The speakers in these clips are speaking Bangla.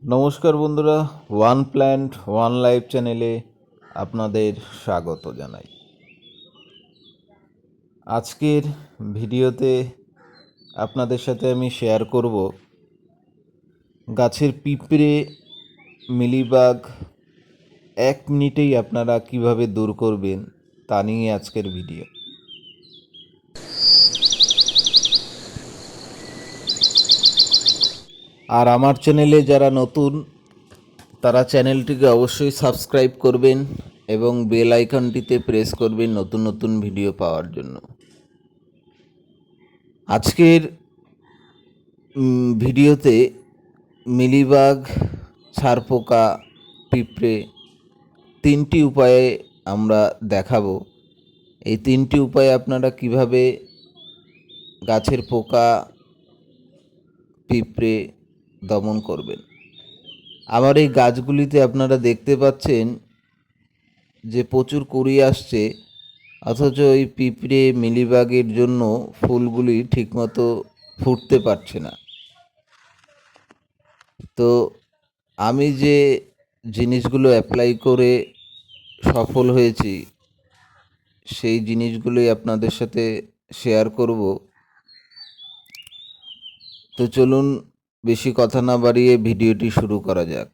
নমস্কার বন্ধুরা, ওয়ান প্ল্যান্ট ওয়ান লাইফ চ্যানেলে আপনাদের স্বাগত জানাই। আজকের ভিডিওতে আপনাদের সাথে আমি শেয়ার করব গাছের পিঁপড়ে মিলিবাগ 1 মিনিটেই আপনারা কিভাবে দূর করবেন তা নিয়ে আজকের ভিডিও। আর আমার চ্যানেলে যারা নতুন তারা চ্যানেলটিকে অবশ্যই সাবস্ক্রাইব করবেন এবং বেল আইকনটিতে প্রেস করবেন নতুন নতুন ভিডিও পাওয়ার জন্য। আজকের ভিডিওতে মিলিবাগ, ছারপোকা, পিঁপড়ে 3টি উপায়ে আমরা দেখাবো। এই 3টি উপায়ে আপনারা কিভাবে গাছের পোকা, পিঁপড়ে দমন করবেন। আমার এই গাছগুলিতে আপনারা দেখতে পাচ্ছেন যে প্রচুর কুড়ি আসছে, অথচ এই পিঁপড়ে মিলিবাগের জন্য ফুলগুলি ঠিকমতো ফুটতে পারছে না। তো আমি যে জিনিসগুলো অ্যাপ্লাই করে সফল হয়েছি সেই জিনিসগুলোই আপনাদের সাথে শেয়ার করব। তো চলুন বেশি কথা না বাড়িয়ে ভিডিওটি শুরু করা যাক।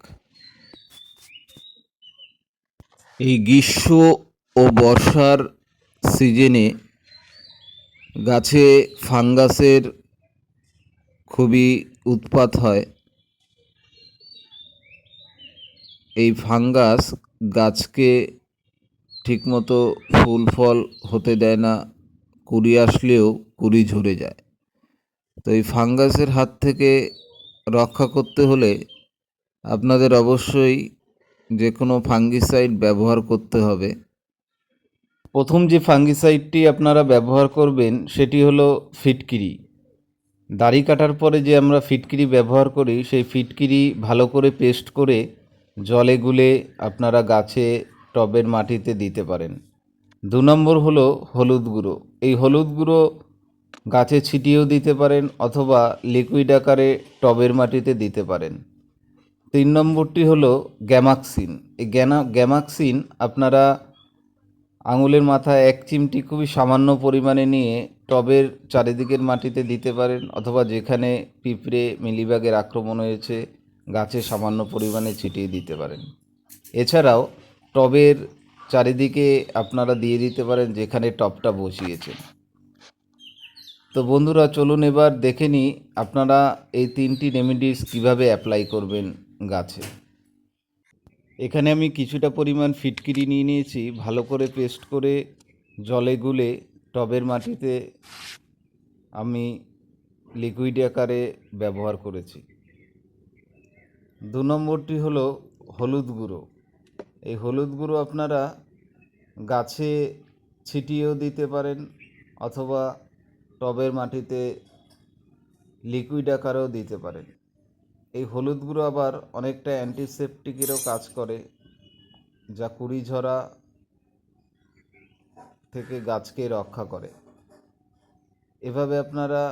এই গ্রীষ্ম ও বর্ষার সিজনে গাছে ফাঙ্গাসের খুবই উৎপাত হয়। এই ফাঙ্গাস গাছকে ঠিকমতো ফুল ফল হতে দেয় না, কুড়ি আসলেও কুড়ি ঝরে যায়। তো এই ফাঙ্গাসের হাত থেকে রক্ষা করতে হলে আপনাদের অবশ্যই যে কোনো ফাঙ্গিসাইড ব্যবহার করতে হবে। প্রথম যে ফাঙ্গিসাইডটি আপনারা ব্যবহার করবেন সেটি হলো ফিটকিরি। দাড়ি কাটার পরে যে আমরা ফিটকিরি ব্যবহার করি সেই ফিটকিরি ভালো করে পেস্ট করে জলে গুলে আপনারা গাছে টবের মাটিতে দিতে পারেন। 2 নম্বর হলো হলুদ গুঁড়ো। এই হলুদ গুঁড়ো গাছে ছিটিয়েও দিতে পারেন অথবা লিকুইড আকারে টবের মাটিতে দিতে পারেন। 3 নম্বরটি হলো গ্যামাক্সিন। এই গ্যামাক্সিন আপনারা আঙুলের মাথায় 1 চিমটি খুবই সামান্য পরিমাণে নিয়ে টবের চারিদিকের মাটিতে দিতে পারেন, অথবা যেখানে পিঁপড়ে মিলিবাগের আক্রমণ হয়েছে গাছে সামান্য পরিমাণে ছিটিয়ে দিতে পারেন। এছাড়াও টবের চারিদিকে আপনারা দিয়ে দিতে পারেন যেখানে টবটা বসিয়েছেন। তো বন্ধুরা, চলুন এবার দেখে নিই আপনারা এই 3টি রেমেডিস কিভাবে অ্যাপ্লাই করবেন গাছে। এখানে আমি কিছুটা পরিমাণ ফিটকিরি নিয়ে নিয়েছি, ভালো করে পেস্ট করে জলে গুলে টবের মাটিতে আমি লিকুইড আকারে ব্যবহার করেছি। 2 নম্বরটি হলো হলুদ গুঁড়ো। এই হলুদ গুঁড়ো আপনারা গাছে ছিটিয়েও দিতে পারেন অথবা টবের মাটিতে লিকুইড আকারেও দিতে পারেন। এই হলুদ গুঁড়ো আবার অনেকটা অ্যান্টিসেপটিকেরও কাজ করে, যা কুড়ি ঝরা থেকে গাছকে রক্ষা করে। এভাবে আপনারা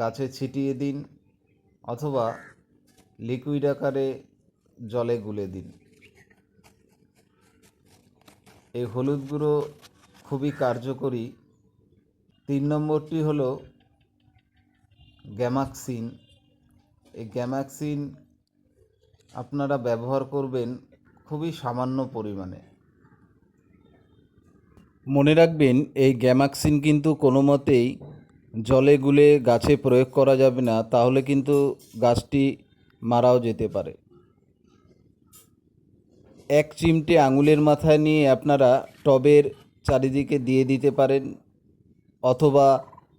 গাছে ছিটিয়ে দিন অথবা লিকুইড আকারে জলে গুলে দিন। এই হলুদ গুঁড়ো খুবই কার্যকরী। 3 নম্বরটি হলো গ্যামাক্সিন। এই গ্যামাক্সিন আপনারা ব্যবহার করবেন খুবই সামান্য পরিমাণে। মনে রাখবেন, এই গ্যামাক্সিন কিন্তু কোনো মতেই জলে গুলে গাছে প্রয়োগ করা যাবে না, তাহলে কিন্তু গাছটি মারাও যেতে পারে। 1 চিমটে আঙুলের মাথায় নিয়ে আপনারা টবের চারিদিকে দিয়ে দিতে পারেন, অথবা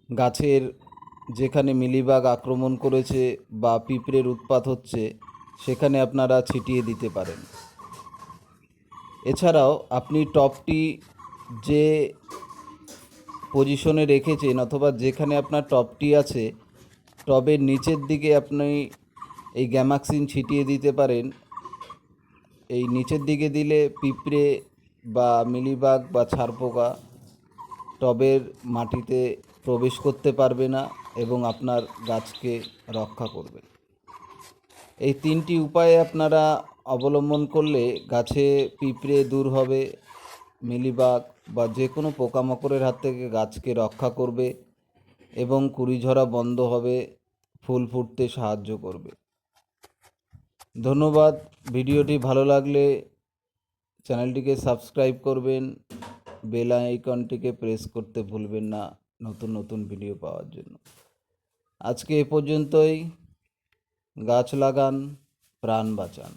গাছের যেখানে মিলিবাগ আক্রমণ করেছে বা পিঁপড়ের উৎপাত হচ্ছে সেখানে আপনারা ছিটিয়ে দিতে পারেন। এছাড়াও আপনি টবটি যে পজিশনে রেখেছেন অথবা যেখানে আপনার টবটি আছে টবের নিচের দিকে আপনি এই গ্যামাক্সিন ছিটিয়ে দিতে পারেন। এই নিচের দিকে দিলে পিঁপড়ে বা মিলিবাগ বা ছারপোকা টবের মাটিতে প্রবেশ করতে পারবে না এবং আপনার গাছকে রক্ষা করবে। এই 3টি উপায় আপনারা অবলম্বন করলে গাছে পিঁপড়ে দূর হবে, মিলিবাগ বা যে কোনো পোকামাকড়ের হাত থেকে গাছকে রক্ষা করবে এবং কুড়ি ঝরা বন্ধ হবে, ফুল ফুটতে সাহায্য করবে। ধন্যবাদ। ভিডিওটি ভালো লাগলে চ্যানেলটিকে সাবস্ক্রাইব করবেন, বেল আইকনটিকে প্রেস করতে ভুলবেন না নতুন নতুন ভিডিও পাওয়ার জন্য। আজকে এ পর্যন্তই। গাছ লাগান, প্রাণ বাঁচান।